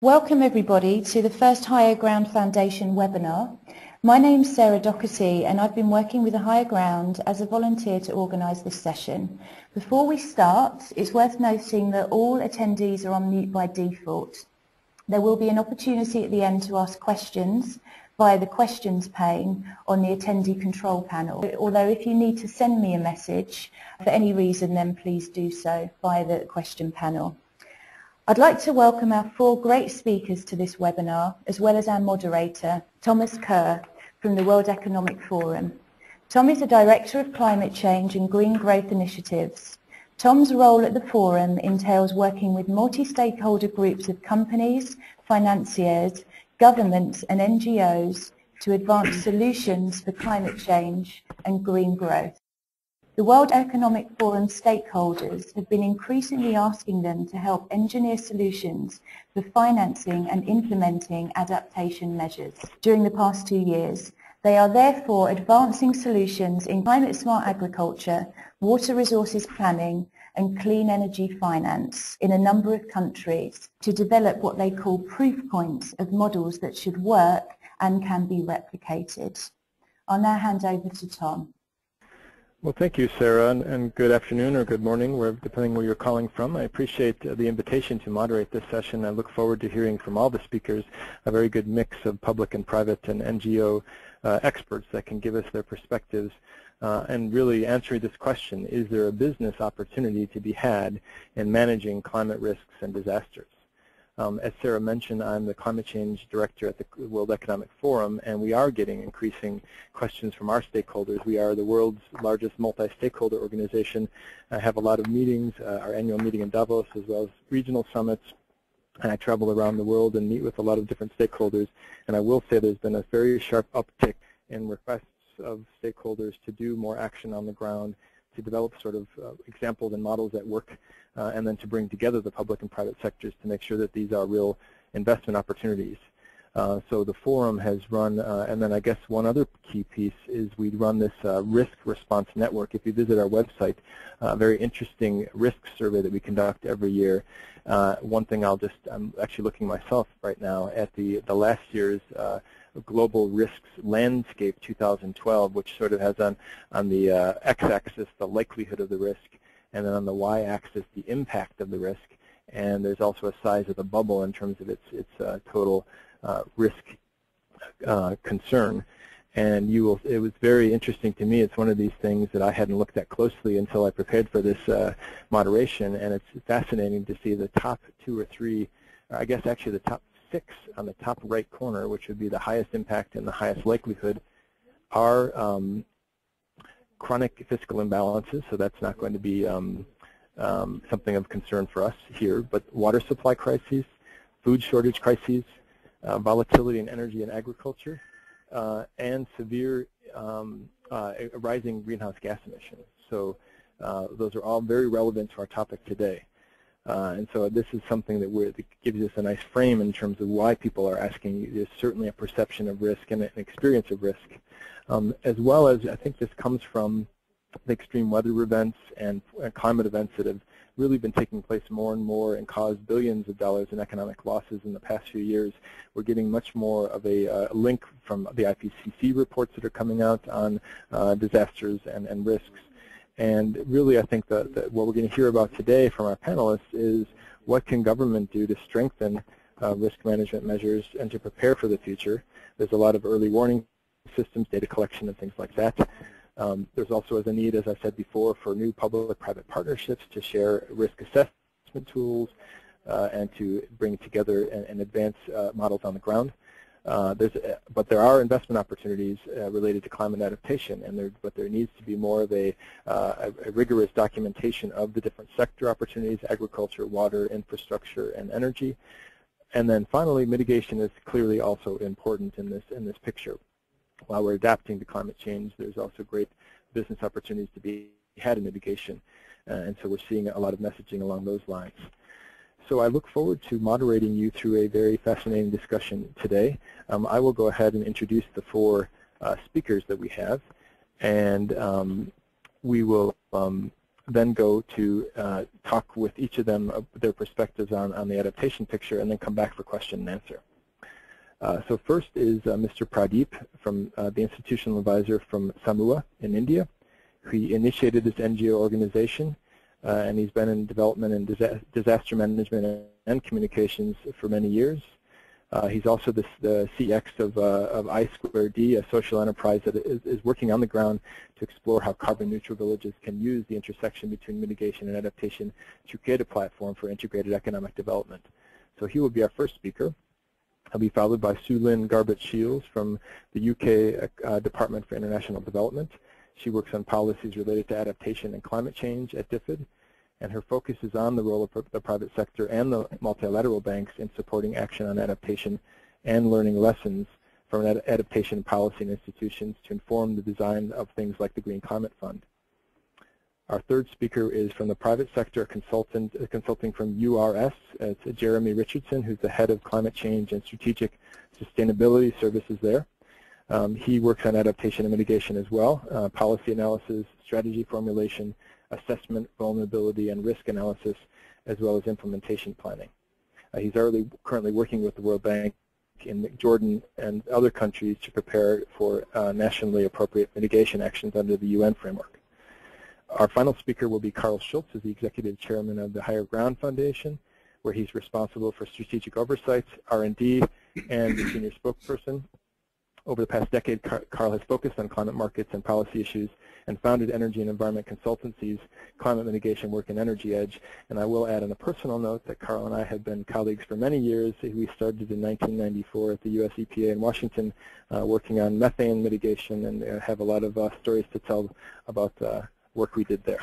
Welcome everybody to the first Higher Ground Foundation webinar. My name's Sarah Doherty and I've been working with the Higher Ground as a volunteer to organise this session. Before we start, it's worth noting that all attendees are on mute by default. There will be an opportunity at the end to ask questions via the questions pane on the attendee control panel. Although if you need to send me a message for any reason, then please do so via the question panel. I'd like to welcome our four great speakers to this webinar, as well as our moderator, Thomas Kerr from the World Economic Forum. Tom is the Director of Climate Change and Green Growth Initiatives. Tom's role at the Forum entails working with multi-stakeholder groups of companies, financiers, governments and NGOs to advance solutions for climate change and green growth. The World Economic Forum stakeholders have been increasingly asking them to help engineer solutions for financing and implementing adaptation measures during the past 2 years. They are therefore advancing solutions in climate-smart agriculture, water resources planning and clean energy finance in a number of countries to develop what they call proof points of models that should work and can be replicated. I'll now hand over to Tom. Well, thank you, Sarah, and good afternoon or good morning, depending where you're calling from. I appreciate the invitation to moderate this session. I look forward to hearing from all the speakers, a very good mix of public and private and NGO experts that can give us their perspectives and really answering this question, is there a business opportunity to be had in managing climate risks and disasters? As Sarah mentioned, I'm the Climate Change Director at the World Economic Forum, and we are getting increasing questions from our stakeholders. We are the world's largest multi-stakeholder organization. I have a lot of meetings, our annual meeting in Davos, as well as regional summits, and I travel around the world and meet with a lot of different stakeholders. And I will say there's been a very sharp uptick in requests of stakeholders to do more action on the ground, to develop sort of examples and models that work, and then to bring together the public and private sectors to make sure that these are real investment opportunities. So the forum has run, and then I guess one other key piece is we run this risk response network. If you visit our website, a very interesting risk survey that we conduct every year. One thing I'm actually looking myself right now at the last year's Global Risks Landscape 2012, which sort of has on the x-axis the likelihood of the risk, and then on the y-axis the impact of the risk. And there's also a size of the bubble in terms of its total risk concern. And it was very interesting to me. It's one of these things that I hadn't looked at closely until I prepared for this moderation, and it's fascinating to see the top 2 or 3, I guess actually the top 6 on the top right corner, which would be the highest impact and the highest likelihood, are chronic fiscal imbalances, so that's not going to be something of concern for us here, but water supply crises, food shortage crises, volatility in energy and agriculture, and severe rising greenhouse gas emissions. So those are all very relevant to our topic today. And so this is something that gives us a nice frame in terms of why people are asking. There's certainly a perception of risk and an experience of risk, as well as I think this comes from the extreme weather events and climate events that have really been taking place more and more and caused billions of dollars in economic losses in the past few years. We're getting much more of a link from the IPCC reports that are coming out on disasters and risks. And really, I think that what we're going to hear about today from our panelists is what can government do to strengthen risk management measures and to prepare for the future. There's a lot of early warning systems, data collection, and things like that. There's also a need, as I said before, for new public-private partnerships to share risk assessment tools and to bring together and advance models on the ground. But there are investment opportunities related to climate adaptation, but there needs to be more of a rigorous documentation of the different sector opportunities: agriculture, water, infrastructure, and energy. And then finally, mitigation is clearly also important in this picture. While we're adapting to climate change, there's also great business opportunities to be had in mitigation, and so we're seeing a lot of messaging along those lines. So I look forward to moderating you through a very fascinating discussion today. I will go ahead and introduce the 4 speakers that we have, and we will then go to talk with each of them their perspectives on the adaptation picture, and then come back for question and answer. So first is Mr. Pradeep, from the institutional advisor from Samoa in India. He initiated this NGO organization, and he's been in development and disaster management and communications for many years. He's also the CX of I2D, a social enterprise that is working on the ground to explore how carbon neutral villages can use the intersection between mitigation and adaptation to create a platform for integrated economic development. So he will be our first speaker. He'll be followed by Sue Lynn Garbett-Shields from the UK Department for International Development. She works on policies related to adaptation and climate change at DFID, and her focus is on the role of the private sector and the multilateral banks in supporting action on adaptation and learning lessons from adaptation policy and institutions to inform the design of things like the Green Climate Fund. Our third speaker is from the private sector, consulting from URS. It's Jeremy Richardson, who's the head of climate change and strategic sustainability services there. He works on adaptation and mitigation as well, policy analysis, strategy formulation, assessment, vulnerability, and risk analysis, as well as implementation planning. He's currently working with the World Bank in Jordan and other countries to prepare for nationally appropriate mitigation actions under the UN framework. Our final speaker will be Carl Schultz, who's the executive chairman of the Higher Ground Foundation, where he's responsible for strategic oversights, R&D, and the senior spokesperson. Over the past decade, Carl has focused on climate markets and policy issues and founded energy and environment consultancies, Climate Mitigation Work, and Energy Edge. And I will add on a personal note that Carl and I have been colleagues for many years. We started in 1994 at the US EPA in Washington working on methane mitigation, and have a lot of stories to tell about work we did there.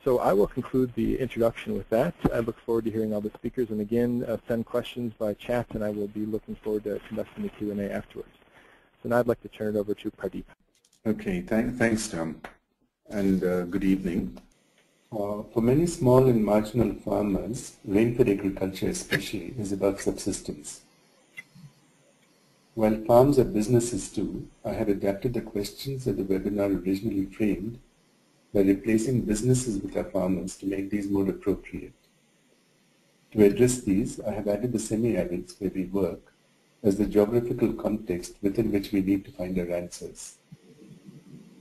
So I will conclude the introduction with that. I look forward to hearing all the speakers, and again, send questions by chat, and I will be looking forward to conducting the Q&A afterwards. So now I'd like to turn it over to Pradeep. Okay, thanks, Tom, and good evening. For many small and marginal farmers, rain-fed agriculture especially is about subsistence. While farms are businesses too, I have adapted the questions that the webinar originally framed by replacing businesses with our farmers to make these more appropriate. To address these, I have added the semi-arids where we work as the geographical context within which we need to find our answers.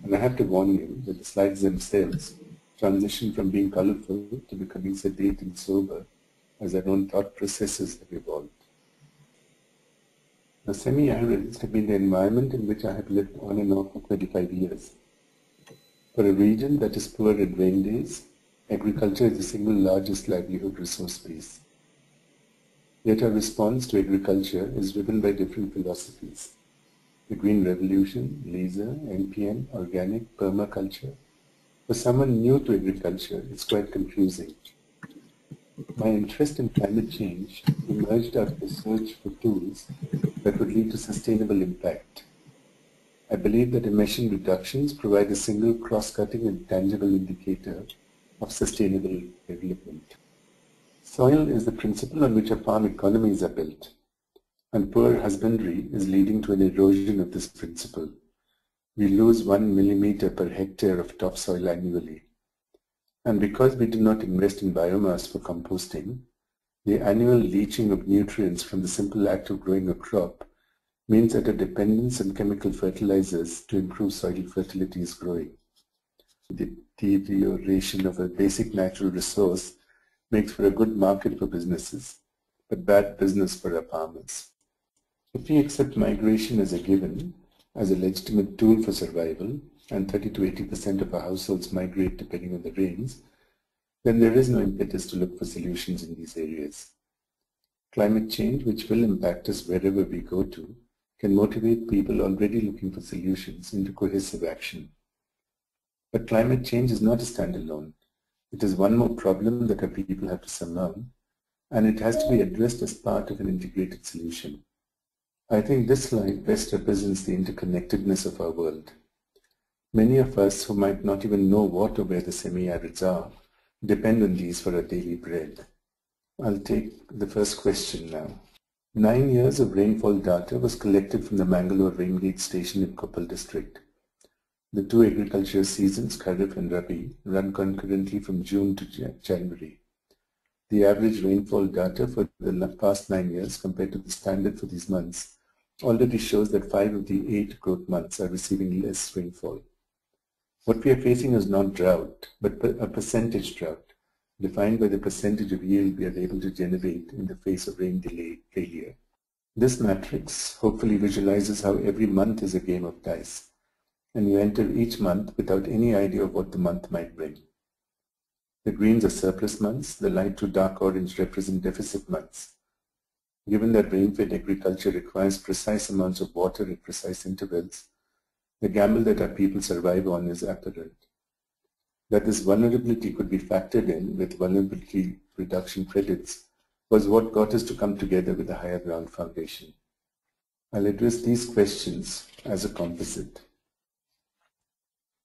And I have to warn you that the slides themselves transition from being colorful to becoming sedate and sober as our own thought processes have evolved. The semi-arids have been the environment in which I have lived on and off for 25 years. For a region that is poor in rain days, agriculture is the single largest livelihood resource base. Yet our response to agriculture is driven by different philosophies. The Green Revolution, laser, NPN, organic, permaculture. For someone new to agriculture, it's quite confusing. My interest in climate change emerged out of the search for tools that would lead to sustainable impact. I believe that emission reductions provide a single cross-cutting and tangible indicator of sustainable development. Soil is the principle on which our farm economies are built, and poor husbandry is leading to an erosion of this principle. We lose 1 millimeter per hectare of topsoil annually. And because we do not invest in biomass for composting, the annual leaching of nutrients from the simple act of growing a crop means that a dependence on chemical fertilizers to improve soil fertility is growing. The deterioration of a basic natural resource makes for a good market for businesses, but bad business for our farmers. If we accept migration as a given, as a legitimate tool for survival, and 30 to 80% of our households migrate depending on the rains, then there is no impetus to look for solutions in these areas. Climate change, which will impact us wherever we go to, can motivate people already looking for solutions into cohesive action. But climate change is not a standalone. It is one more problem that our people have to surmount, and it has to be addressed as part of an integrated solution. I think this slide best represents the interconnectedness of our world. Many of us who might not even know what or where the semi-arids are depend on these for our daily bread. I'll take the first question now. 9 years of rainfall data was collected from the Mangalore Rain Gauge station in Koppal district. The two agriculture seasons, Kharif and Rabi, run concurrently from June to January. The average rainfall data for the past 9 years compared to the standard for these months already shows that 5 of the 8 growth months are receiving less rainfall. What we are facing is not drought, but a percentage drought, defined by the percentage of yield we are able to generate in the face of rain delay failure. This matrix hopefully visualizes how every month is a game of dice, and you enter each month without any idea of what the month might bring. The greens are surplus months, the light to dark orange represent deficit months. Given that rain-fed agriculture requires precise amounts of water at precise intervals, the gamble that our people survive on is apparent. That this vulnerability could be factored in with vulnerability reduction credits was what got us to come together with the Higher Ground Foundation. I'll address these questions as a composite.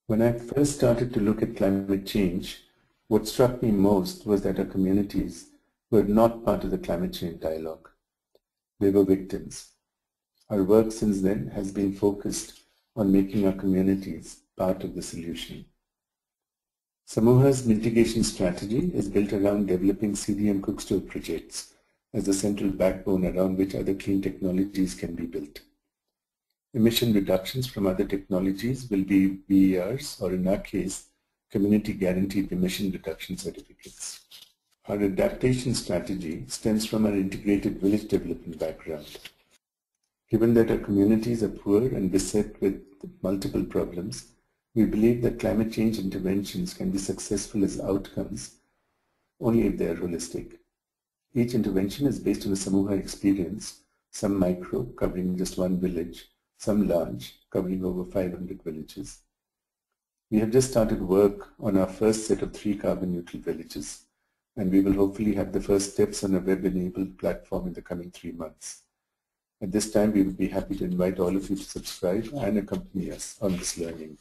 When I first started to look at climate change, what struck me most was that our communities were not part of the climate change dialogue. They were victims. Our work since then has been focused on making our communities part of the solution. Samuha's mitigation strategy is built around developing CDM cookstove projects as the central backbone around which other clean technologies can be built. Emission reductions from other technologies will be BERs, or in our case, community guaranteed emission reduction certificates. Our adaptation strategy stems from our integrated village development background. Given that our communities are poor and beset with multiple problems, we believe that climate change interventions can be successful as outcomes only if they are holistic. Each intervention is based on a Samuha experience, some micro, covering just one village, some large, covering over 500 villages. We have just started work on our first set of 3 carbon-neutral villages, and we will hopefully have the first steps on a web-enabled platform in the coming 3 months. At this time, we would be happy to invite all of you to subscribe and accompany us on this learning.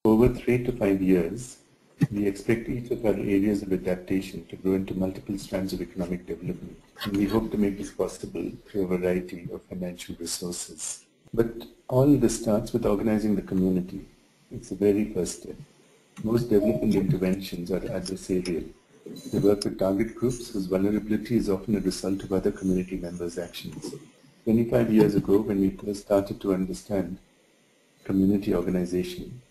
Over 3 to 5 years, we expect each of our areas of adaptation to grow into multiple strands of economic development, and we hope to make this possible through a variety of financial resources. But all this starts with organizing the community. It's the very first step. Most development interventions are adversarial. They work with target groups whose vulnerability is often a result of other community members' actions. 25 years ago, when we first started to understand community organization,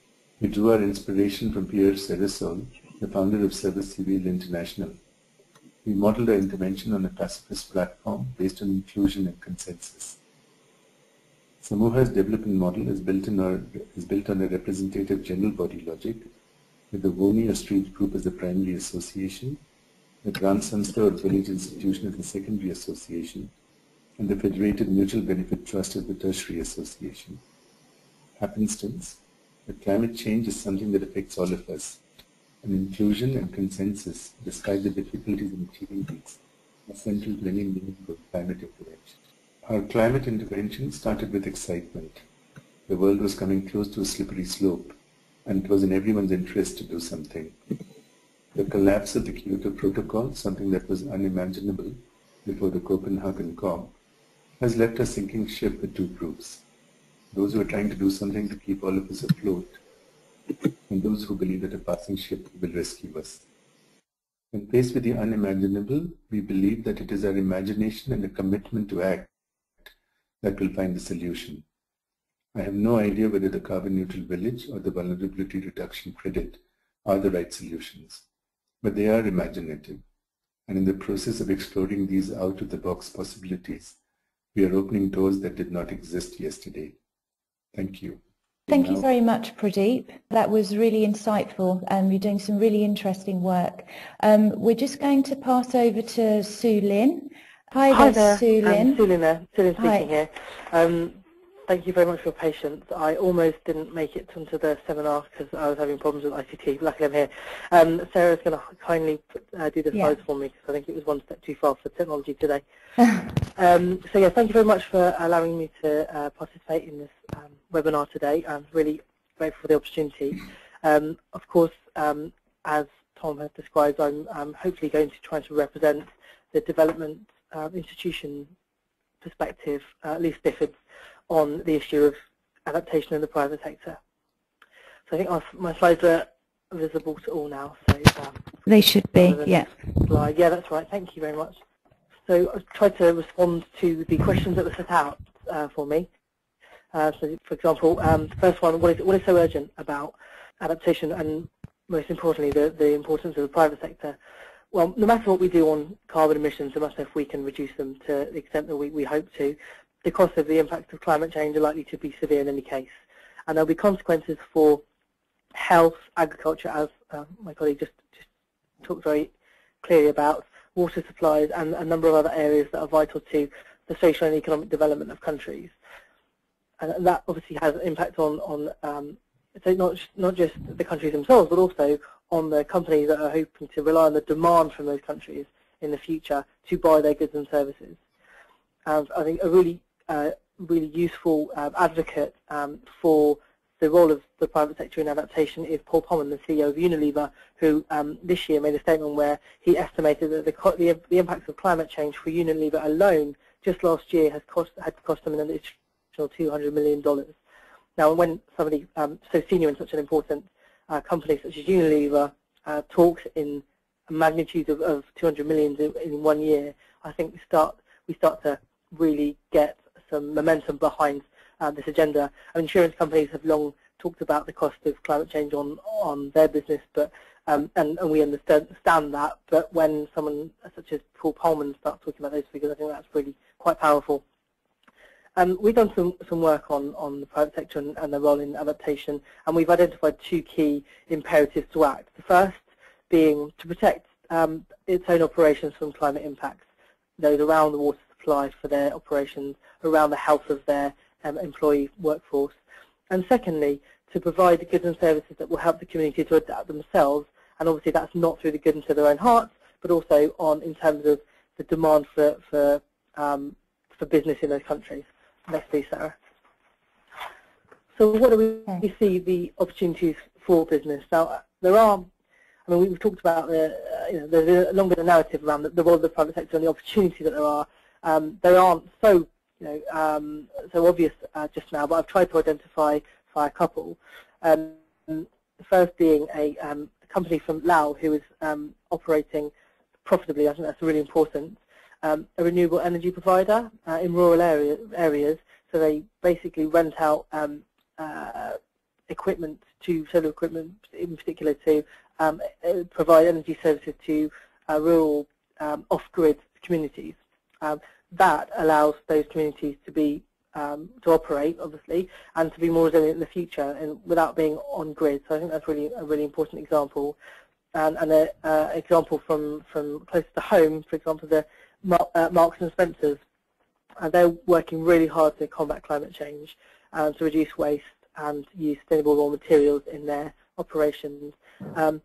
we drew our inspiration from Pierre Ceresol, the founder of Service Civil International. We modeled our intervention on a pacifist platform based on inclusion and consensus. Samuha's development model is built on a representative general body logic, with the Woni or street group as the primary association, the Grand Sanstha or village institution as the secondary association, and the Federated Mutual Benefit Trust as the tertiary association. Happenstance, but climate change is something that affects all of us, and inclusion and consensus, despite the difficulties in achieving these, are central to any meaningful climate intervention. Our climate intervention started with excitement. The world was coming close to a slippery slope, and it was in everyone's interest to do something. The collapse of the Kyoto Protocol, something that was unimaginable before the Copenhagen COP, has left a sinking ship with 2 groups. Those who are trying to do something to keep all of us afloat, and those who believe that a passing ship will rescue us. When faced with the unimaginable, we believe that it is our imagination and a commitment to act that will find the solution. I have no idea whether the carbon neutral village or the vulnerability reduction credit are the right solutions, but they are imaginative, and in the process of exploring these out-of-the-box possibilities, we are opening doors that did not exist yesterday. Thank you. Thank you very much, Pradeep. That was really insightful, and you're doing some really interesting work. We're just going to pass over to Sue Lin. Hi there, Sue Lin. Sue Lin speaking here. Thank you very much for your patience. I almost didn't make it onto the seminar because I was having problems with ICT. Luckily I'm here. Sarah's going to kindly do the slides for me because I think it was one step too far for technology today. So yeah, thank you very much for allowing me to participate in this webinar today. I'm really grateful for the opportunity. Of course, as Tom has described, I'm hopefully going to try to represent the development institution perspective, at least if it's on the issue of adaptation in the private sector. So I think my slides are visible to all now. So they should be, yeah. Slide. Yeah, that's right. Thank you very much. So I've tried to respond to the questions that were set out for me. So, for example, the first one, what is so urgent about adaptation, and most importantly, the importance of the private sector? Well, no matter what we do on carbon emissions, no matter if we can reduce them to the extent that we hope to, the cost of the impacts of climate change are likely to be severe in any case. And there'll be consequences for health, agriculture, as my colleague just talked very clearly about, water supplies, and a number of other areas that are vital to the social and economic development of countries. And that obviously has an impact on so not just the countries themselves, but also on the companies that are hoping to rely on the demand from those countries in the future to buy their goods and services. And I think a really useful advocate for the role of the private sector in adaptation is Paul Polman, the CEO of Unilever, who this year made a statement where he estimated that the impacts of climate change for Unilever alone just last year had cost them an additional $200 million. Now, when somebody so senior in such an important company such as Unilever talks in a magnitude of 200 million in 1 year, I think we start to really get some momentum behind this agenda. Insurance companies have long talked about the cost of climate change on their business, but and we understand that. But when someone such as Paul Polman starts talking about those figures, I think that's really quite powerful. We've done some work on the private sector and their role in adaptation, and we've identified two key imperatives to act. The first being to protect its own operations from climate impacts, those around the water supply for their operations, around the health of their employee workforce. And secondly, to provide the goods and services that will help the community to adapt themselves, and obviously that's not through the goodness of their own hearts, but also in terms of the demand for business in those countries. Next please, Sarah. So what do we see the opportunities for business? Now, there are, we've talked about there's a longer narrative around the role of the private sector and the opportunity that there are. They aren't so so obvious just now, but I've tried to identify a couple. The first being a company from Laos who is operating profitably. I think that's really important. A renewable energy provider in rural areas, so they basically rent out equipment to solar equipment, in particular, to provide energy services to rural off-grid communities. That allows those communities to be to operate, obviously, and to be more resilient in the future, and without being on grid. So I think that's really a really important example. And an example from close to home, for example, the Marks and Spencers. They're working really hard to combat climate change, to reduce waste and use sustainable raw materials in their operations. And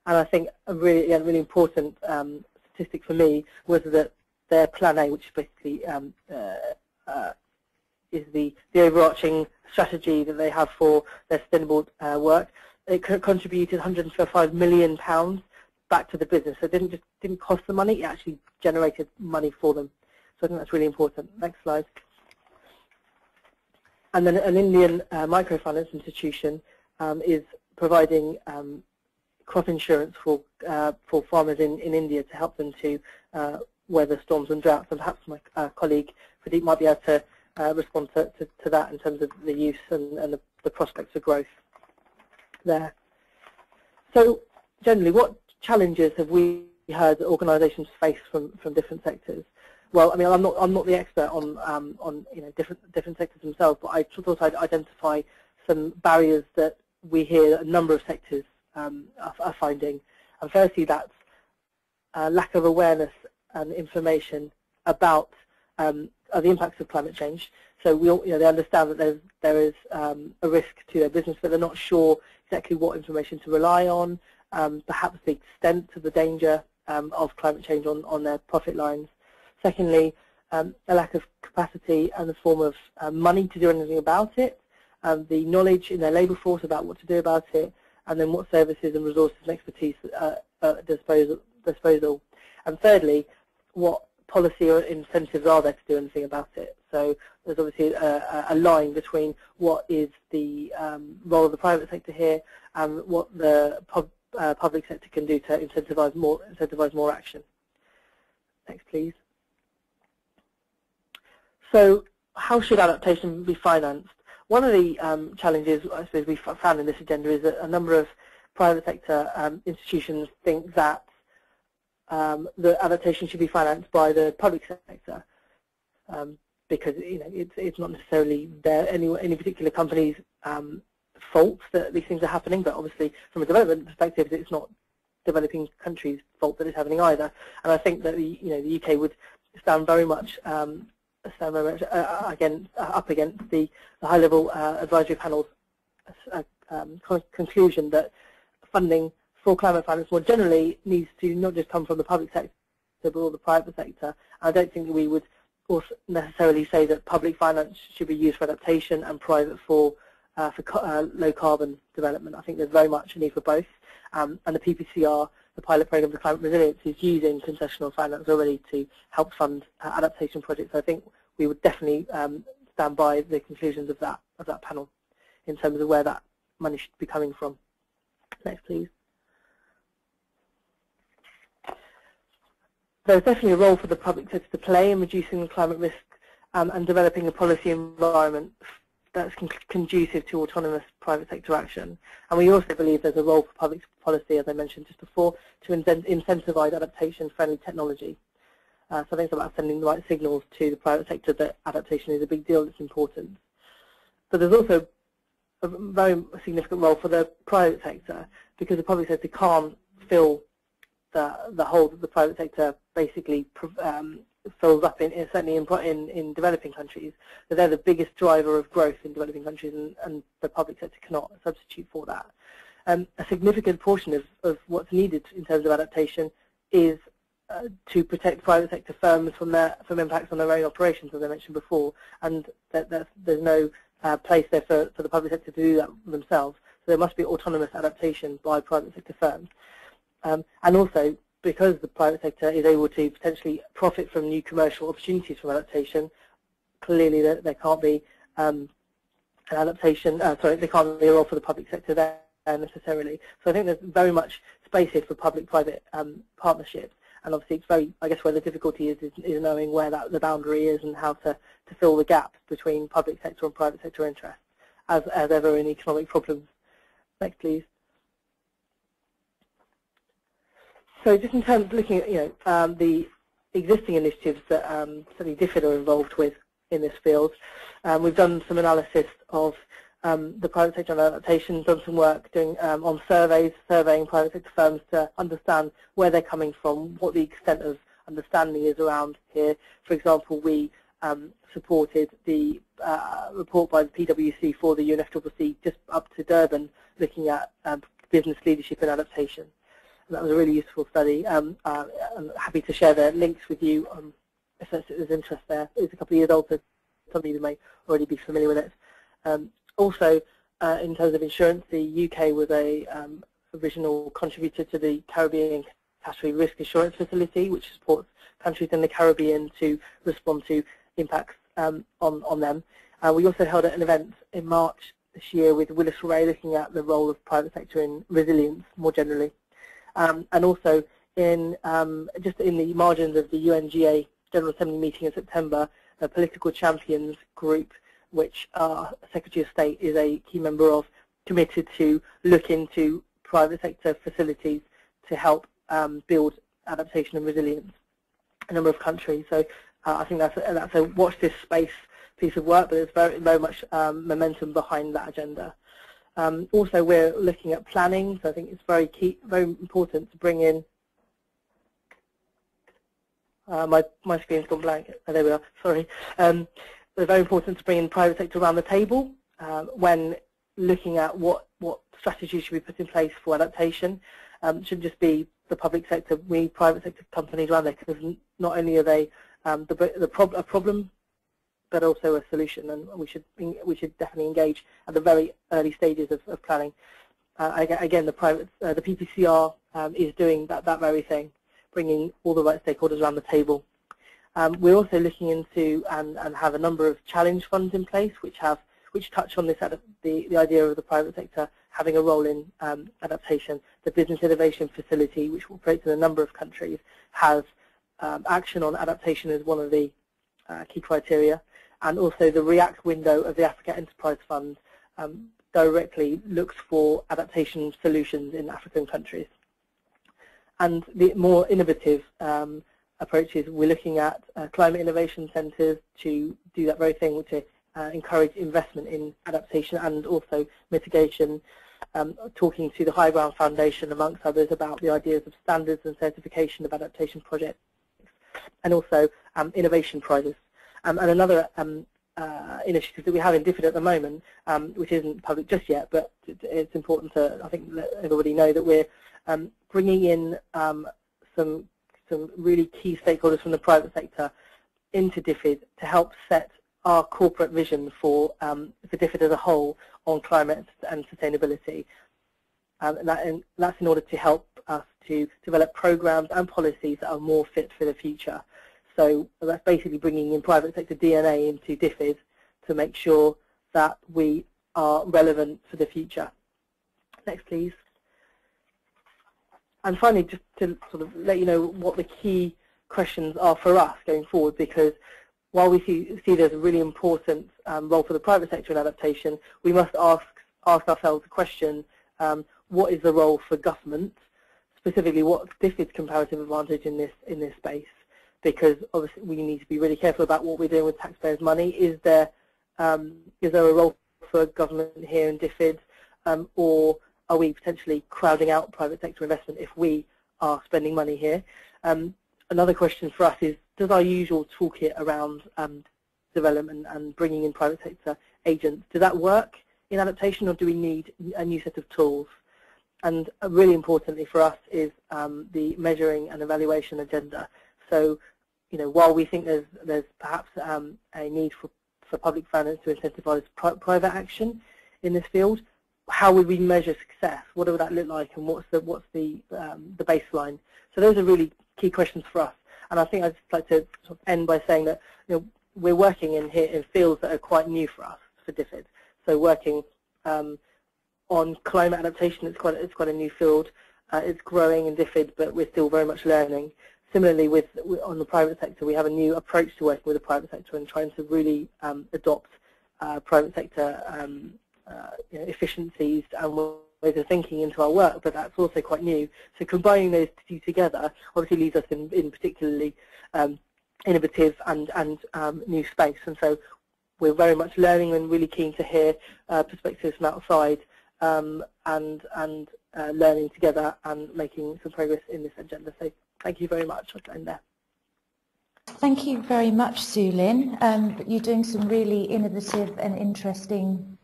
I think a really important statistic for me was that their Plan A, which basically is the overarching strategy that they have for their sustainable work, it contributed £105 million back to the business. So it didn't cost them money, it actually generated money for them. So I think that's really important. Next slide. And then an Indian microfinance institution is providing crop insurance for farmers in India to help them to weather storms and droughts. And perhaps my colleague Pradeep might be able to respond to that in terms of the use and the prospects of growth there. So generally, what challenges have we heard that organisations face from different sectors? Well, I'm not the expert on different sectors themselves, but I thought I'd identify some barriers that we hear a number of sectors are finding. And firstly, that's lack of awareness and information about the impacts of climate change. So they understand that there is a risk to their business, but they're not sure exactly what information to rely on. Perhaps the extent of the danger of climate change on their profit lines. Secondly, a lack of capacity and the form of money to do anything about it, the knowledge in their labour force about what to do about it, and then what services and resources and expertise at disposal. And thirdly, what policy or incentives are there to do anything about it. So there's obviously a line between what is the role of the private sector here and what the public sector can do to incentivize more action. Next, please. So how should adaptation be financed? One of the challenges I suppose we found in this agenda is that a number of private sector institutions think that the adaptation should be financed by the public sector because it's not necessarily any particular company's fault that these things are happening, but obviously from a development perspective it's not developing countries' fault that it's happening either. And I think that the UK would stand very much up against the high-level advisory panel's conclusion that funding for climate finance more generally needs to not just come from the public sector but all the private sector. I don't think that we would also necessarily say that public finance should be used for adaptation and private for low carbon development. I think there's very much a need for both, and the PPCR, the pilot program for climate resilience, is using concessional finance already to help fund adaptation projects. I think we would definitely stand by the conclusions of that panel in terms of where that money should be coming from. Next, please. There's definitely a role for the public sector to play in reducing the climate risk and developing a policy environment that's conducive to autonomous private sector action. And we also believe there's a role for public policy, as I mentioned just before, to incentivize adaptation-friendly technology. So I think it's about sending the right signals to the private sector that adaptation is a big deal, it's important. But there's also a very significant role for the private sector, because the public sector can't fill the hole that the private sector basically fills up certainly in developing countries. So they're the biggest driver of growth in developing countries, and the public sector cannot substitute for that. A significant portion of what's needed in terms of adaptation is to protect private sector firms from impacts on their own operations, as I mentioned before, and there's no place there for the public sector to do that themselves. So there must be autonomous adaptation by private sector firms. And also, because the private sector is able to potentially profit from new commercial opportunities from adaptation, clearly there can't be an adaptation, there can't be a role for the public sector there necessarily. So I think there's very much space here for public-private partnerships. And obviously it's very, I guess where the difficulty is knowing where the boundary is and how to fill the gaps between public sector and private sector interests, as ever in economic problems. Next, please. So just in terms of looking at the existing initiatives that certainly DFID are involved with in this field, we've done some analysis of the private sector on adaptation, done some work doing on surveying private sector firms to understand where they're coming from, what the extent of understanding is around here. For example, we supported the report by the PwC for the UNFCCC just up to Durban, looking at business leadership and adaptation. And that was a really useful study. I'm happy to share the links with you if there's interest there. It's a couple of years old, so some of you may already be familiar with it. Also, in terms of insurance, the UK was a original contributor to the Caribbean Catastrophe Risk Assurance Facility, which supports countries in the Caribbean to respond to impacts on them. We also held an event in March this year with Willis Ray, looking at the role of private sector in resilience more generally. And also just in the margins of the UNGA General Assembly meeting in September, a political champions group, which our Secretary of State is a key member of, committed to look into private sector facilities to help build adaptation and resilience in a number of countries. So I think that's a watch this space piece of work, but there's very, very much momentum behind that agenda. Also, we're looking at planning, so I think it's very key, very important to bring in. My screen's gone blank. Oh, there we are. Sorry. It's very important to bring in private sector around the table when looking at what strategies should be put in place for adaptation. It shouldn't just be the public sector. We need private sector companies around there, because not only are they a problem, but also a solution, and we should definitely engage at the very early stages of planning. Again, the PPCR is doing that very thing, bringing all the right stakeholders around the table. We're also looking into and have a number of challenge funds in place which touch on this the idea of the private sector having a role in adaptation. The Business Innovation Facility, which operates in a number of countries, has action on adaptation as one of the key criteria, and also the REACT window of the Africa Enterprise Fund directly looks for adaptation solutions in African countries. And the more innovative approaches, we're looking at climate innovation centres to do that very thing, to encourage investment in adaptation and also mitigation, talking to the High Ground Foundation, amongst others, about the ideas of standards and certification of adaptation projects, and also innovation prizes. And another initiative that we have in DFID at the moment, which isn't public just yet, but it's important to, I think, let everybody know that we're bringing in some really key stakeholders from the private sector into DFID to help set our corporate vision for DFID as a whole on climate and sustainability. And that's in order to help us to develop programs and policies that are more fit for the future. So that's basically bringing in private sector DNA into DFID to make sure that we are relevant for the future. Next, please. And finally, just to sort of let you know what the key questions are for us going forward, because while we see there's a really important role for the private sector in adaptation, we must ask ourselves the question, what is the role for government? Specifically, what's DFID's comparative advantage in this space? Because obviously we need to be really careful about what we're doing with taxpayers' money. Is there a role for government here in DFID, or are we potentially crowding out private sector investment if we are spending money here? Another question for us is, does our usual toolkit around development and bringing in private sector agents, does that work in adaptation, or do we need a new set of tools? And really importantly for us is the measuring and evaluation agenda. So, you know, while we think there's perhaps a need for public finance to incentivize private action in this field, how would we measure success? What would that look like, and what's the baseline? So those are really key questions for us. And I think I'd just like to sort of end by saying that, you know, we're working in fields that are quite new for us for DFID. So working on climate adaptation, it's quite a new field. It's growing in DFID, but we're still very much learning. Similarly, on the private sector, we have a new approach to working with the private sector and trying to really adopt private sector efficiencies and ways of thinking into our work, but that's also quite new. So combining those two together obviously leaves us in particularly innovative and new space. And so we're very much learning and really keen to hear perspectives from outside and learning together and making some progress in this agenda. So thank you very much. I'll end there. Thank you very much, Sue Lynn. You're doing some really innovative and interesting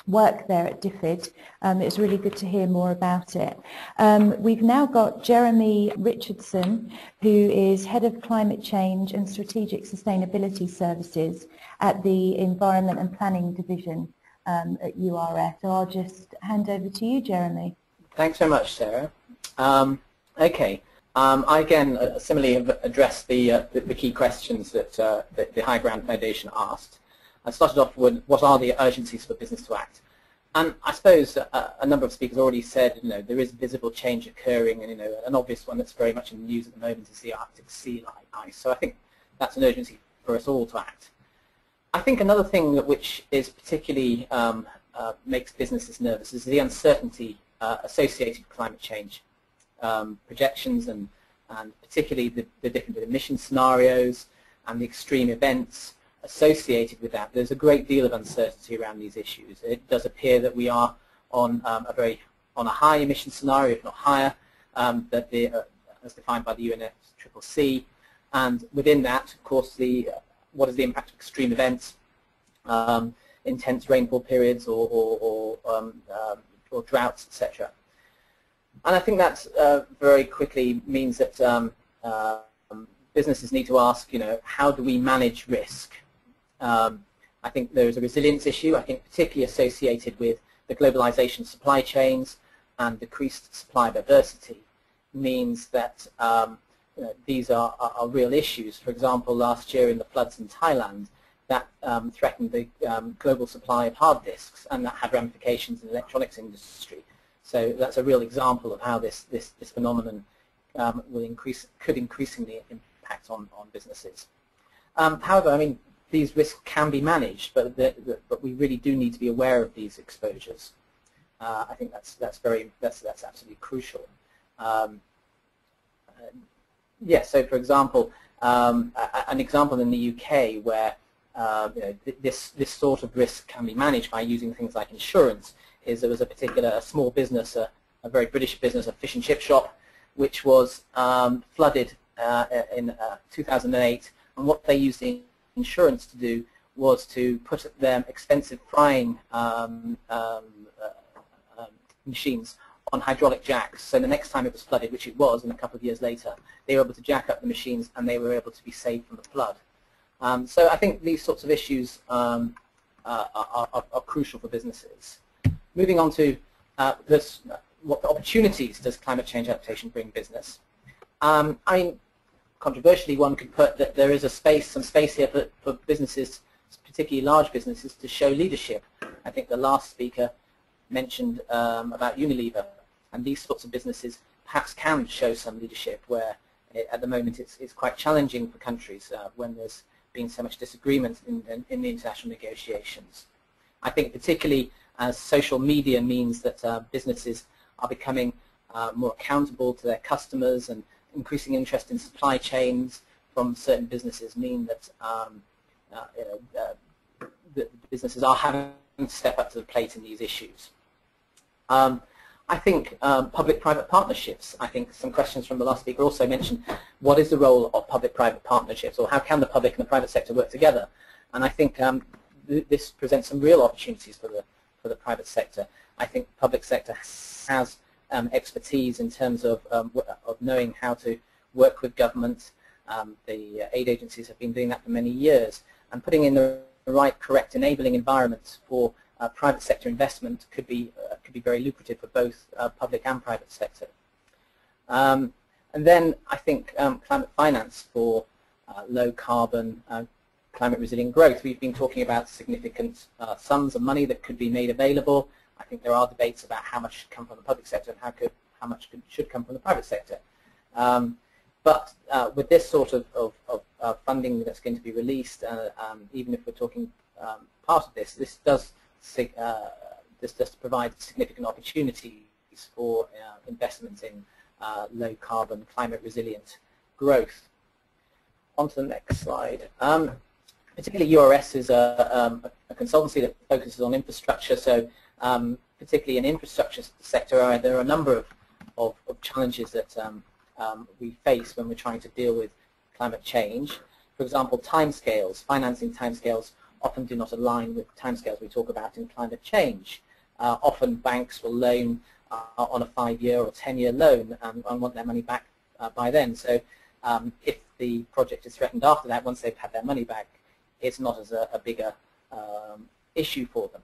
work there at DFID. It's really good to hear more about it. We've now got Jeremy Richardson, who is Head of Climate Change and Strategic Sustainability Services at the Environment and Planning Division at URF. So I'll just hand over to you, Jeremy. Thanks very much, Sarah. Okay. I again similarly have addressed the key questions that the High Ground Foundation asked. I started off with what are the urgencies for business to act, and I suppose a number of speakers already said, you know, there is visible change occurring, and, you know, an obvious one that's very much in the news at the moment is the Arctic sea ice. So I think that's an urgency for us all to act. I think another thing which is particularly makes businesses nervous is the uncertainty associated with climate change. Projections and particularly the different emission scenarios and the extreme events associated with that. There's a great deal of uncertainty around these issues. It does appear that we are on a high emission scenario, if not higher, as defined by the UNFCCC. And within that, of course, what is the impact of extreme events, intense rainfall periods, or droughts, etc. And I think that very quickly means that businesses need to ask, you know, how do we manage risk? I think there is a resilience issue, I think particularly associated with the globalization of supply chains and decreased supply diversity, means that these are real issues. For example, last year in the floods in Thailand, that threatened the global supply of hard disks, and that had ramifications in the electronics industry. So that's a real example of how this phenomenon could increasingly impact on businesses. However, I mean, these risks can be managed, but we really do need to be aware of these exposures. I think that's absolutely crucial. Yes, so for example, an example in the UK where this sort of risk can be managed by using things like insurance is there was a small business, a very British business, a fish and chip shop, which was flooded in 2008, and what they used the insurance to do was to put their expensive frying machines on hydraulic jacks. So the next time it was flooded, which it was, and a couple of years later, they were able to jack up the machines and they were able to be saved from the flood. So I think these sorts of issues are crucial for businesses. Moving on to what opportunities does climate change adaptation bring business? I mean, controversially, one could put that there is some space here for businesses, particularly large businesses, to show leadership. I think the last speaker mentioned about Unilever, and these sorts of businesses perhaps can show some leadership where at the moment it's quite challenging for countries when there's been so much disagreement in the international negotiations. I think particularly as social media means that businesses are becoming more accountable to their customers, and increasing interest in supply chains from certain businesses mean that the businesses are having to step up to the plate in these issues. I think public-private partnerships, I think some questions from the last speaker also mentioned what is the role of public-private partnerships, or how can the public and the private sector work together? And I think this presents some real opportunities for the private sector. I think the public sector has expertise in terms of knowing how to work with government. The aid agencies have been doing that for many years, and putting in the right, correct, enabling environments for private sector investment could be very lucrative for both public and private sector. And then I think climate finance for low carbon, climate resilient growth. We've been talking about significant sums of money that could be made available. I think there are debates about how much should come from the public sector and how much should come from the private sector. But with this sort of funding that's going to be released, even if we're talking part of this does provide significant opportunities for investment in low carbon, climate resilient growth. On to the next slide. Particularly URS is a consultancy that focuses on infrastructure, so particularly in the infrastructure sector there are a number of challenges that we face when we're trying to deal with climate change. For example, timescales, financing timescales often do not align with timescales we talk about in climate change. Often banks will loan on a 5-year or 10-year loan and want their money back by then. So if the project is threatened after that, once they've had their money back, it's not as a bigger issue for them.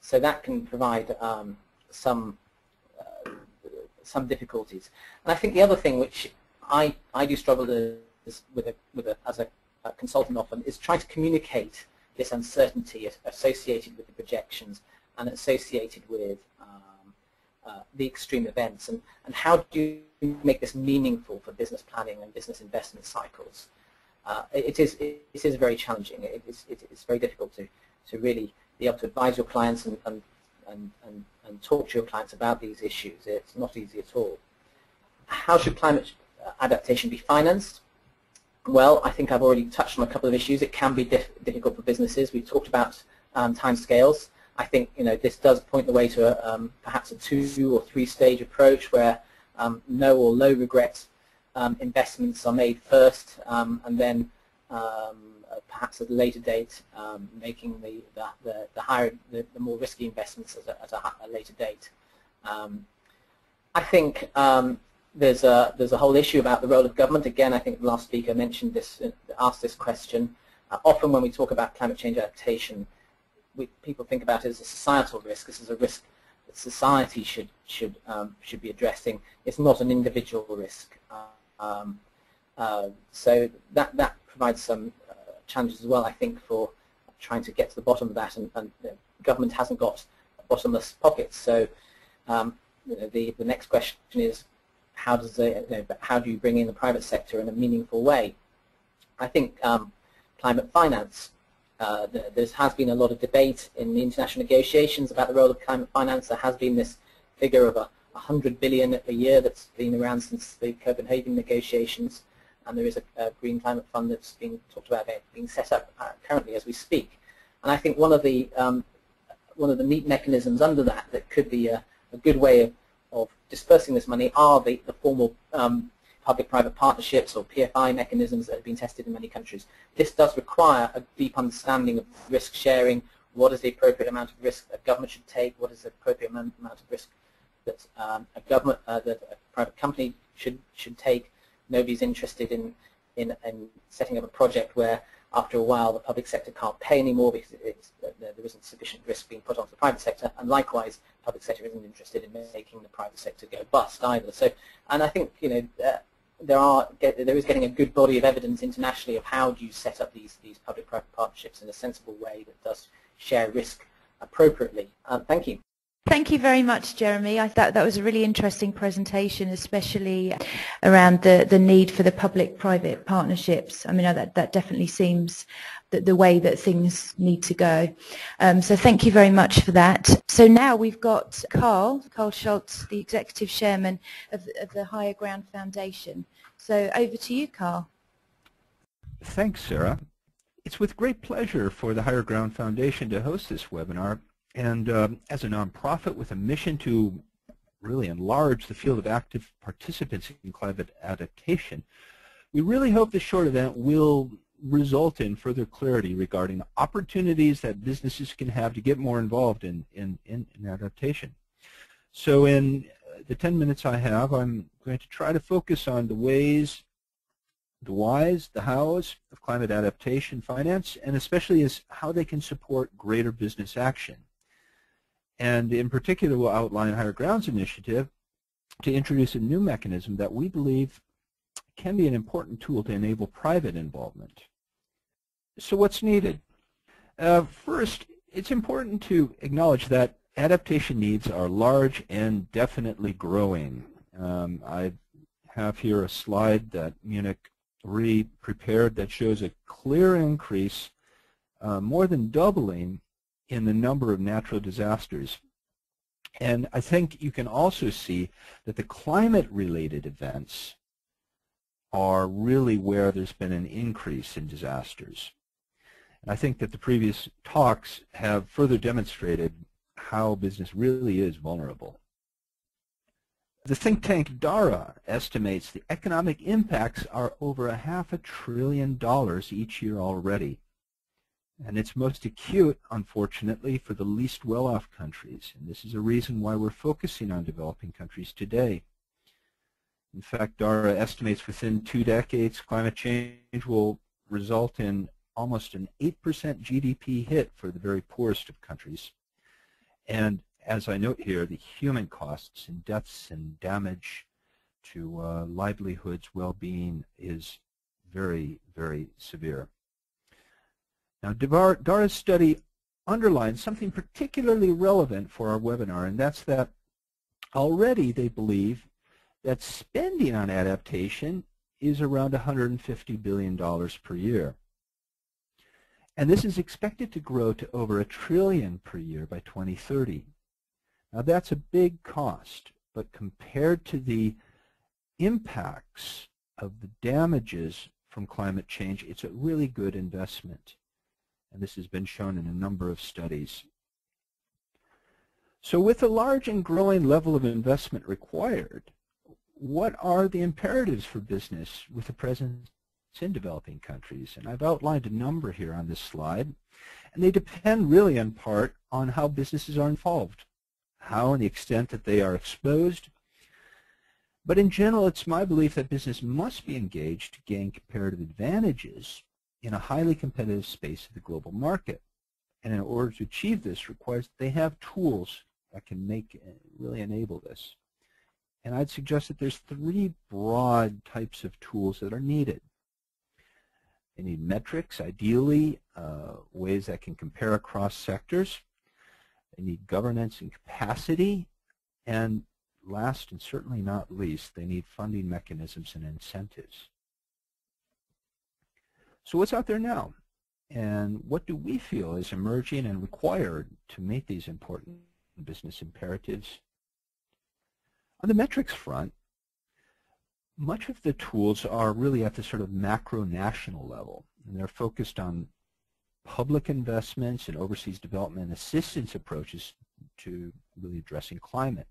So that can provide some difficulties. And I think the other thing which I do struggle with as a consultant often is trying to communicate this uncertainty associated with the projections and associated with the extreme events, and how do you make this meaningful for business planning and business investment cycles? It is very challenging. It's very difficult to really be able to advise your clients and talk to your clients about these issues. It's not easy at all. How should climate adaptation be financed? Well, I think I've already touched on a couple of issues. It can be difficult for businesses. We've talked about timescales. I think this does point the way to perhaps a 2- or 3-stage approach where no or low regret investments are made first, and then perhaps at a later date making the more risky investments at a later date. I think there's a whole issue about the role of government. Again, I think the last speaker mentioned this, asked this question. Often when we talk about climate change adaptation, people think about it as a societal risk. This is a risk that society should be addressing. It's not an individual risk. So that provides some challenges as well, I think, for trying to get to the bottom of that, and the government hasn't got bottomless pockets. So the next question is, how do you bring in the private sector in a meaningful way? I think climate finance, there has been a lot of debate in the international negotiations about the role of climate finance. There has been this figure of 100 billion a year that's been around since the Copenhagen negotiations, and there is a green climate fund that's being talked about being set up currently as we speak. And I think one of the neat mechanisms under that could be a good way of dispersing this money are the formal public-private partnerships or PFI mechanisms that have been tested in many countries. This does require a deep understanding of risk sharing. What is the appropriate amount of risk a government should take? What is the appropriate amount of risk that that a private company should take? Nobody's interested in setting up a project where after a while the public sector can't pay anymore because there isn't sufficient risk being put onto the private sector, and likewise the public sector isn't interested in making the private sector go bust either. So, and I think there is getting a good body of evidence internationally of how do you set up these public-private partnerships in a sensible way that does share risk appropriately. Thank you. Thank you very much, Jeremy. I thought that was a really interesting presentation, especially around the need for the public-private partnerships. I mean, that definitely seems the way that things need to go. So thank you very much for that. So now we've got Carl Schultz, the Executive Chairman of the Higher Ground Foundation. So over to you, Carl. Thanks, Sarah. It's with great pleasure for the Higher Ground Foundation to host this webinar. And as a nonprofit with a mission to really enlarge the field of active participants in climate adaptation, we really hope this short event will result in further clarity regarding opportunities that businesses can have to get more involved in adaptation. So in the 10 minutes I have, I'm going to try to focus on the ways, the whys, the hows of climate adaptation finance, and especially is how they can support greater business action. And in particular, we'll outline Higher Ground's initiative to introduce a new mechanism that we believe can be an important tool to enable private involvement. So what's needed? First, it's important to acknowledge that adaptation needs are large and definitely growing. I have here a slide that Munich Re prepared that shows a clear increase, more than doubling, in the number of natural disasters. And I think you can also see that the climate-related events are really where there's been an increase in disasters. And I think that the previous talks have further demonstrated how business really is vulnerable. The think tank DARA estimates the economic impacts are over $500 billion each year already. And it's most acute, unfortunately, for the least well-off countries. And this is a reason why we're focusing on developing countries today. In fact, DARA estimates within 2 decades, climate change will result in almost an 8% GDP hit for the very poorest of countries. And as I note here, the human costs and deaths and damage to livelihoods, well-being is very, very severe. Now, DARA's study underlines something particularly relevant for our webinar, and that's that already they believe that spending on adaptation is around $150 billion per year. And this is expected to grow to over $1 trillion per year by 2030. Now, that's a big cost, but compared to the impacts of the damages from climate change, it's a really good investment. And this has been shown in a number of studies. So with a large and growing level of investment required, what are the imperatives for business with the presence in developing countries? And I've outlined a number here on this slide, and they depend really in part on how businesses are involved, how and the extent that they are exposed. But in general, it's my belief that business must be engaged to gain comparative advantages in a highly competitive space of the global market. And in order to achieve this requires that they have tools that can really enable this. And I'd suggest that there's three broad types of tools that are needed. They need metrics, ideally, ways that can compare across sectors. They need governance and capacity. And last and certainly not least, they need funding mechanisms and incentives. So what's out there now? And what do we feel is emerging and required to meet these important business imperatives? On the metrics front, much of the tools are really at the sort of macro-national level, and they're focused on public investments and overseas development assistance approaches to really addressing climate.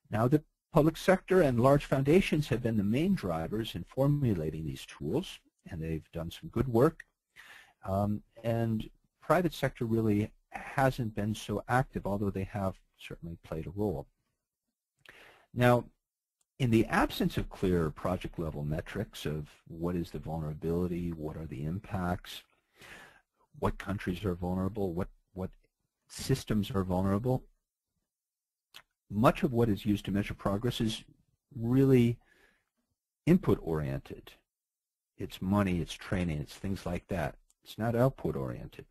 Now, the public sector and large foundations have been the main drivers in formulating these tools, and they've done some good work. And private sector really hasn't been so active, although they have certainly played a role. Now, in the absence of clear project-level metrics of what is the vulnerability, what are the impacts, what countries are vulnerable, what systems are vulnerable, much of what is used to measure progress is really input-oriented. It's money, it's training, it's things like that. It's not output-oriented.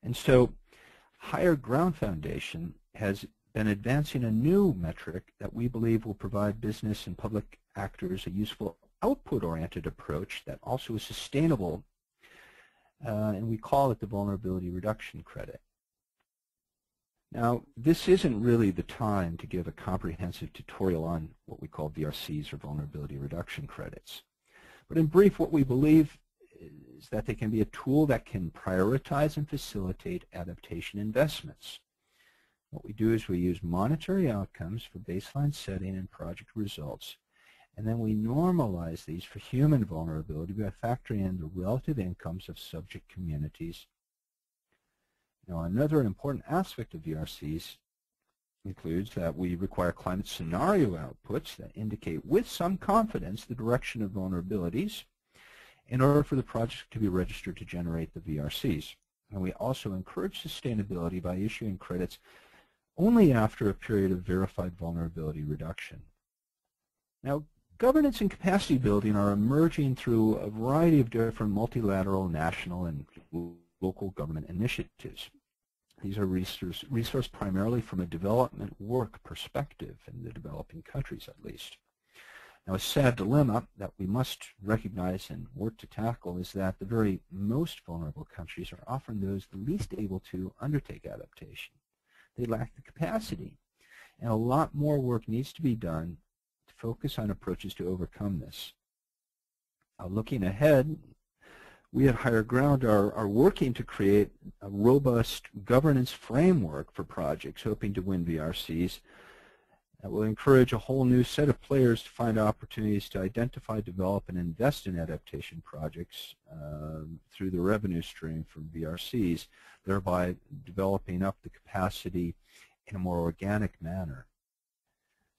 And so Higher Ground Foundation has been advancing a new metric that we believe will provide business and public actors a useful output-oriented approach that also is sustainable, and we call it the Vulnerability Reduction Credit. Now, this isn't really the time to give a comprehensive tutorial on what we call VRCs, or Vulnerability Reduction Credits. But in brief, what we believe is that they can be a tool that can prioritize and facilitate adaptation investments. What we do is we use monetary outcomes for baseline setting and project results, and then we normalize these for human vulnerability by factoring in the relative incomes of subject communities. Now, another important aspect of VRCs includes that we require climate scenario outputs that indicate with some confidence the direction of vulnerabilities in order for the project to be registered to generate the VRCs. And we also encourage sustainability by issuing credits only after a period of verified vulnerability reduction. Now, governance and capacity building are emerging through a variety of different multilateral, national, and local government initiatives. These are resourced primarily from a development work perspective in the developing countries, at least. Now, a sad dilemma that we must recognize and work to tackle is that the very most vulnerable countries are often those the least able to undertake adaptation. They lack the capacity, and a lot more work needs to be done to focus on approaches to overcome this. Looking ahead, we at Higher Ground are working to create a robust governance framework for projects hoping to win VRCs that will encourage a whole new set of players to find opportunities to identify, develop, and invest in adaptation projects through the revenue stream from VRCs, thereby developing up the capacity in a more organic manner.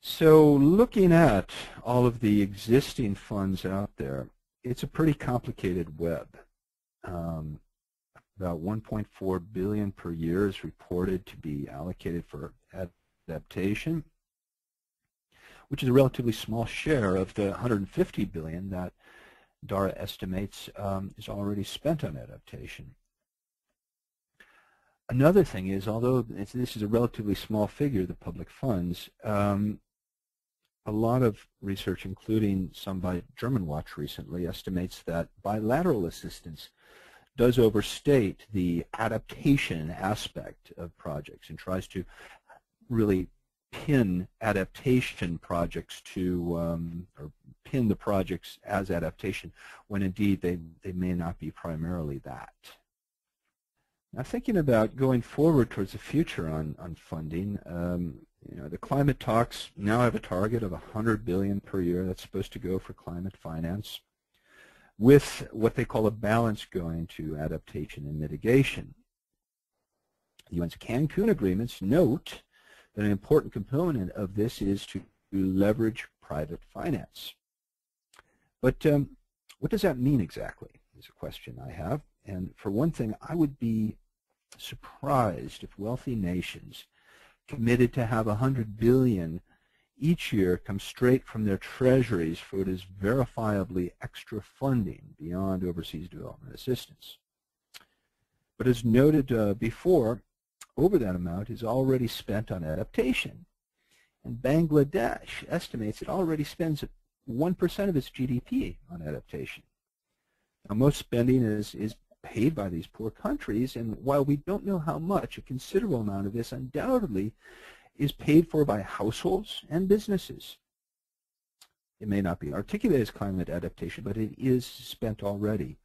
So looking at all of the existing funds out there, it's a pretty complicated web. About $1.4 billion per year is reported to be allocated for adaptation, which is a relatively small share of the $150 billion that DARA estimates is already spent on adaptation. Another thing is, although this is a relatively small figure, the public funds, a lot of research, including some by German Watch recently, estimates that bilateral assistance does overstate the adaptation aspect of projects and tries to really pin adaptation projects to, or pin the projects as adaptation, when indeed they may not be primarily that. Now, thinking about going forward towards the future on funding, the climate talks now have a target of $100 billion per year that's supposed to go for climate finance, with what they call a balance going to adaptation and mitigation. The UN's Cancun agreements note that an important component of this is to leverage private finance. But what does that mean exactly is a question I have. And for one thing, I would be surprised if wealthy nations committed to have $100 billion each year comes straight from their treasuries for what is verifiably extra funding beyond overseas development assistance. But as noted before, over that amount is already spent on adaptation. And Bangladesh estimates it already spends 1% of its GDP on adaptation. Now, most spending is paid by these poor countries, and while we don't know how much, a considerable amount of this undoubtedly is paid for by households and businesses. It may not be articulated as climate adaptation, but it is spent already.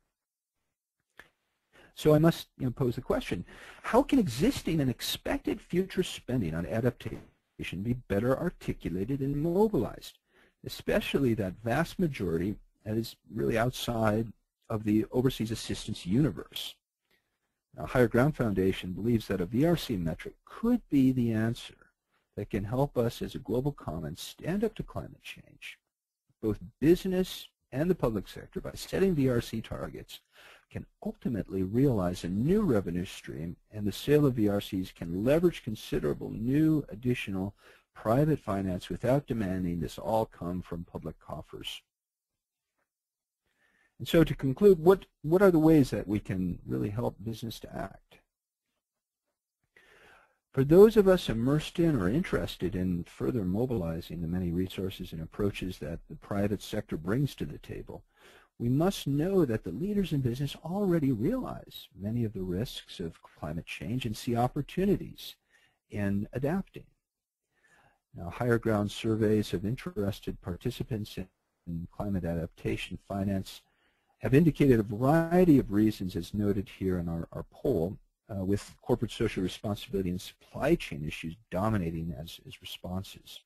So I must pose the question, how can existing and expected future spending on adaptation be better articulated and mobilized, especially that vast majority that is really outside of the overseas assistance universe? Now, Higher Ground Foundation believes that a VRC metric could be the answer that can help us as a global commons stand up to climate change. Both business and the public sector, by setting VRC targets, can ultimately realize a new revenue stream, and the sale of VRCs can leverage considerable new additional private finance without demanding this all come from public coffers. And so to conclude, what are the ways that we can really help business to act? For those of us immersed in or interested in further mobilizing the many resources and approaches that the private sector brings to the table, we must know that the leaders in business already realize many of the risks of climate change and see opportunities in adapting. Now, Higher Ground surveys of interested participants in climate adaptation finance have indicated a variety of reasons, as noted here in our poll, with corporate social responsibility and supply chain issues dominating as responses.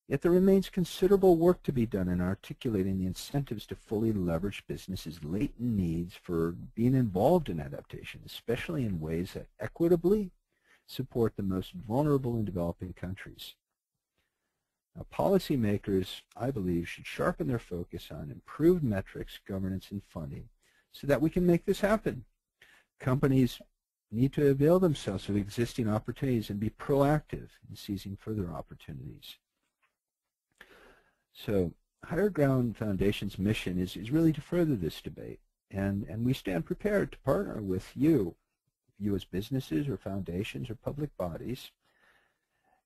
Yet there remains considerable work to be done in articulating the incentives to fully leverage businesses' latent needs for being involved in adaptation, especially in ways that equitably support the most vulnerable in developing countries. Now, policymakers, I believe, should sharpen their focus on improved metrics, governance, and funding so that we can make this happen. Companies need to avail themselves of existing opportunities and be proactive in seizing further opportunities. So Higher Ground Foundation's mission is really to further this debate, and we stand prepared to partner with you as businesses or foundations or public bodies,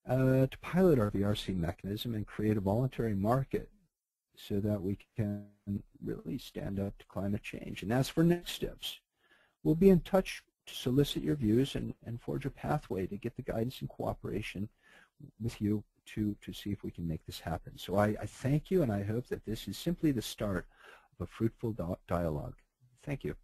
to pilot our VRC mechanism and create a voluntary market so that we can really stand up to climate change. And as for next steps, we'll be in touch to solicit your views and forge a pathway to get the guidance and cooperation with you to see if we can make this happen. So I thank you, and I hope that this is simply the start of a fruitful dialogue. Thank you.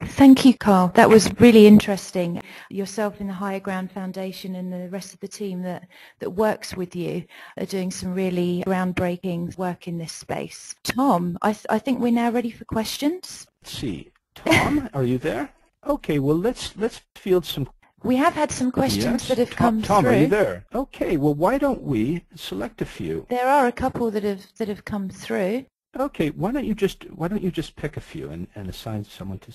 Thank you, Carl. That was really interesting. Yourself in the Higher Ground Foundation and the rest of the team that works with you are doing some really groundbreaking work in this space. Tom, I think we're now ready for questions. Let's see. Tom, are you there? Okay, well, let's field some. We have had some questions that have come through. Tom, are you there? Okay, well, why don't we select a few? There are a couple that have come through. Okay, why don't you just pick a few and assign someone to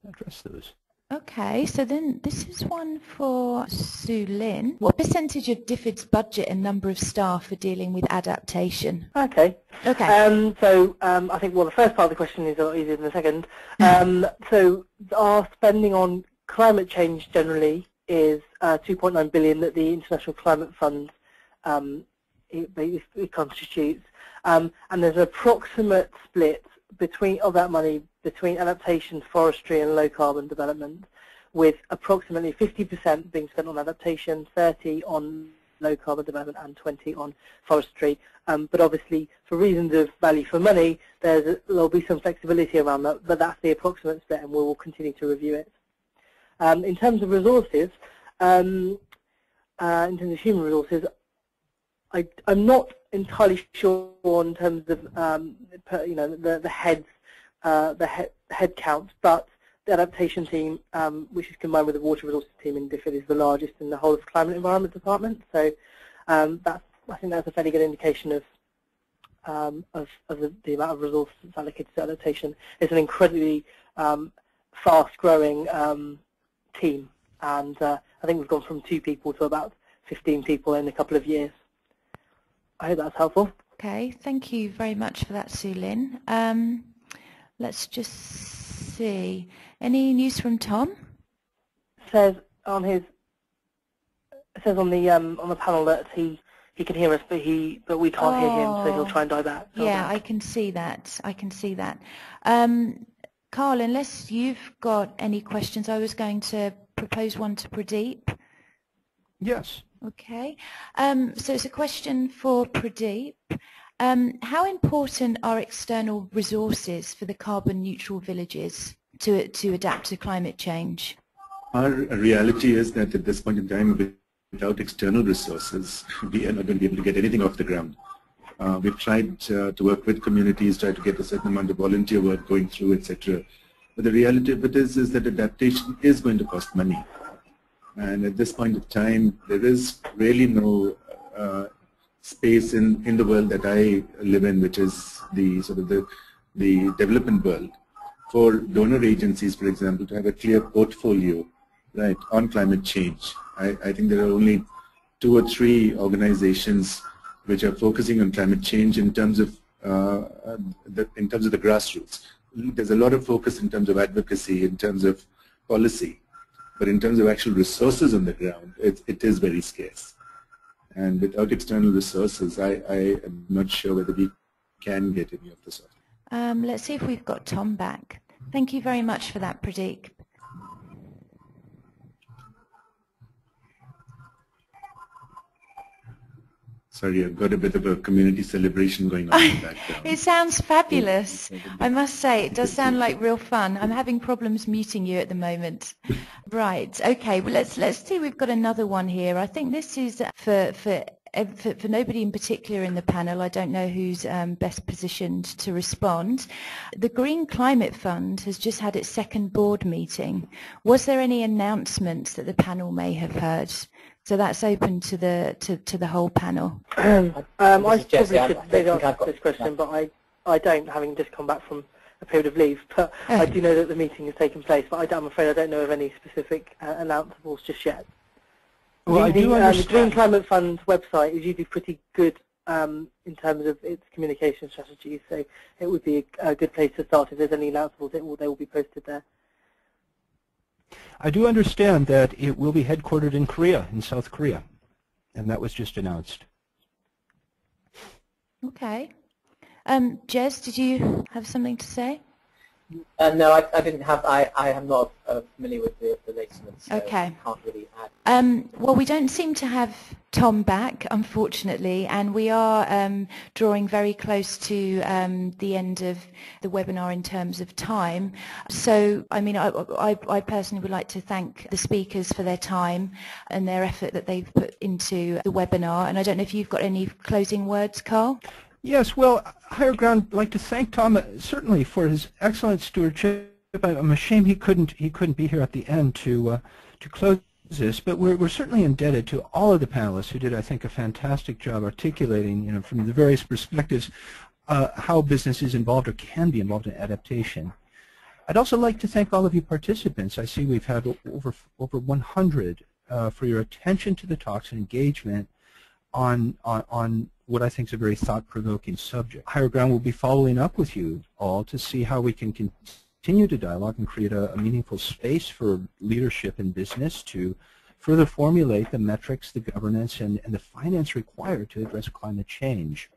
address those? Okay, so then this is one for Sue Lynn. What percentage of DFID's budget and number of staff are dealing with adaptation? Okay. Okay. So I think, well, the first part of the question is a lot easier than the second. So our spending on climate change generally is 2.9 billion that the International Climate Fund it constitutes, and there's an approximate split of that money between adaptation, forestry, and low carbon development, with approximately 50% being spent on adaptation, 30% on low carbon development, and 20% on forestry. But obviously, for reasons of value for money, there'll be some flexibility around that, but that's the approximate split, and we will continue to review it. In terms of resources, in terms of human resources, I'm not entirely sure in terms of the head count, but the adaptation team, which is combined with the water resources team in DFID, is the largest in the whole of Climate Environment Department. So I think that's a fairly good indication of the amount of resources allocated to adaptation. It's an incredibly fast-growing team, and I think we've gone from 2 people to about 15 people in a couple of years. I hope that's helpful. Okay, thank you very much for that, Sue Lynn. Let's just see. Any news from Tom? Says on his on the panel that he can hear us, but we can't hear him, so he'll try and dial back. Yeah, I can see that. I can see that. Carl, unless you've got any questions, I was going to propose one to Pradeep. Yes. Okay. So it's a question for Pradeep. How important are external resources for the carbon neutral villages to adapt to climate change? Our reality is that at this point in time, without external resources, we are not going to be able to get anything off the ground. We've tried to work with communities, tried to get a certain amount of volunteer work going through, etc. But the reality of it is that adaptation is going to cost money. And at this point of time, there is really no space in the world that I live in, which is the sort of the development world, for donor agencies, for example, to have a clear portfolio, right, on climate change. I think there are only 2 or 3 organizations which are focusing on climate change in terms of the grassroots. There's a lot of focus in terms of advocacy, in terms of policy, but in terms of actual resources on the ground, it is very scarce. And without external resources, I am not sure whether we can get any of the sort. Let's see if we've got Tom back. Thank you very much for that, Pradeep. Sorry, I've got a bit of a community celebration going on in the background. It sounds fabulous. I must say, it does sound like real fun. I'm having problems muting you at the moment. Right, okay, well let's see, we've got another one here. I think this is for nobody in particular in the panel. I don't know who's best positioned to respond. The Green Climate Fund has just had its second board meeting. Was there any announcements that the panel may have heard? So that's open to the whole panel. I probably should maybe answer this question, but I don't, having just come back from a period of leave. But I do know that the meeting has taken place, but I'm afraid I don't know of any specific announceables just yet. Well, the Green Climate Fund website is usually pretty good in terms of its communication strategies, so it would be a good place to start. If there's any announceables, they will be posted there. I do understand that it will be headquartered in Korea, in South Korea, and that was just announced. Okay. Jez, did you have something to say? No, I didn't have. I am not familiar with the latest, so okay. I can't really add. Well, we don't seem to have Tom back, unfortunately, and we are drawing very close to the end of the webinar in terms of time. So, I mean, I personally would like to thank the speakers for their time and their effort that they've put into the webinar. And I don't know if you've got any closing words, Carl? Yes, well, Higher Ground, I'd like to thank Tom certainly for his excellent stewardship. I'm ashamed he couldn't be here at the end to close this, but we're certainly indebted to all of the panelists who did, I think, a fantastic job articulating, from the various perspectives, how business is involved or can be involved in adaptation. I'd also like to thank all of you participants. I see we've had over 100 for your attention to the talks and engagement on what I think is a very thought-provoking subject. Higher Ground will be following up with you all to see how we can continue to dialogue and create a meaningful space for leadership in business to further formulate the metrics, the governance, and the finance required to address climate change.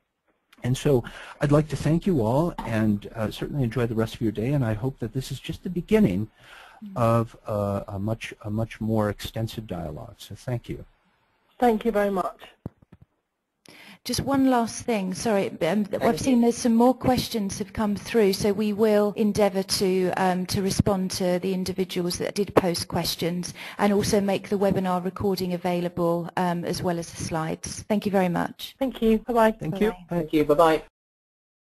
And so I'd like to thank you all and certainly enjoy the rest of your day, and I hope that this is just the beginning of a much more extensive dialogue. So thank you. Thank you very much. Just one last thing, sorry, I've seen there's some more questions have come through, so we will endeavour to respond to the individuals that did post questions and also make the webinar recording available as well as the slides. Thank you very much. Thank you. Bye-bye. Thank you. Thank you. Bye-bye.